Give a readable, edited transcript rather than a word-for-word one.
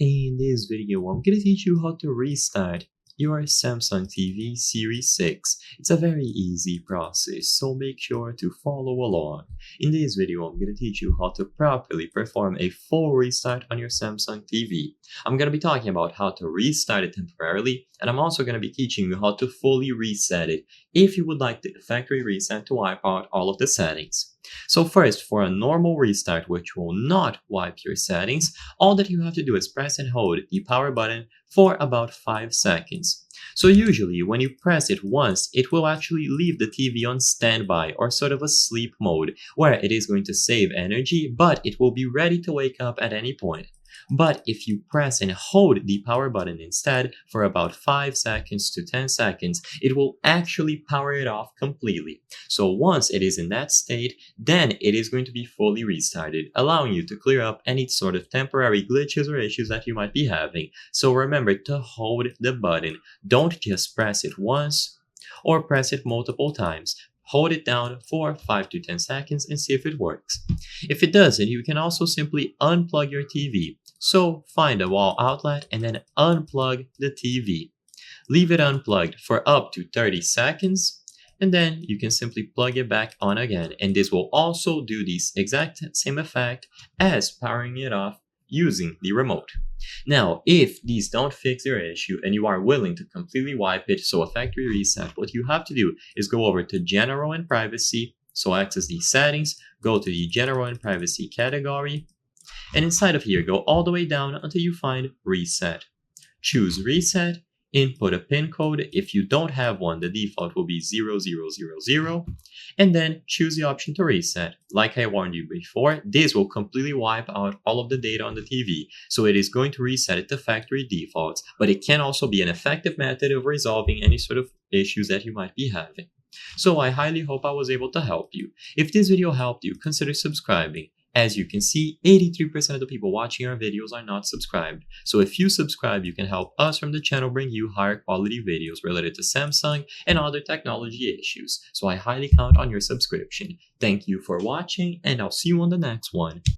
In this video, I'm gonna teach you how to restart your Samsung TV Series 6. It's a very easy process, so make sure to follow along. In this video, I'm gonna teach you how to properly perform a full restart on your Samsung TV. I'm gonna be talking about how to restart it temporarily, and I'm also gonna be teaching you how to fully reset it if you would like the factory reset to wipe out all of the settings. So first, for a normal restart which will not wipe your settings, all that you have to do is press and hold the power button for about 5 seconds. So usually when you press it once, it will actually leave the TV on standby or sort of a sleep mode where it is going to save energy, but it will be ready to wake up at any point. But if you press and hold the power button instead for about 5 seconds to 10 seconds, it will actually power it off completely. So once it is in that state, then it is going to be fully restarted, allowing you to clear up any sort of temporary glitches or issues that you might be having. So remember to hold the button. Don't just press it once or press it multiple times. Hold it down for 5 to 10 seconds and see if it works. If it doesn't, you can also simply unplug your TV. So find a wall outlet and then unplug the TV. Leave it unplugged for up to 30 seconds and then you can simply plug it back on again. And this will also do the exact same effect as powering it off using the remote. Now, if these don't fix your issue and you are willing to completely wipe it, so a factory reset, what you have to do is go over to General and Privacy, so access the settings, go to the General and Privacy category, and inside of here, go all the way down until you find Reset. Choose Reset, input a PIN code. If you don't have one, the default will be 0000, and then choose the option to reset. Like I warned you before, this will completely wipe out all of the data on the TV, so it is going to reset it to factory defaults, but it can also be an effective method of resolving any sort of issues that you might be having. So I highly hope I was able to help you. If this video helped you, consider subscribing. As you can see, 83% of the people watching our videos are not subscribed. So if you subscribe, you can help us from the channel bring you higher quality videos related to Samsung and other technology issues. So I highly count on your subscription. Thank you for watching, and I'll see you on the next one.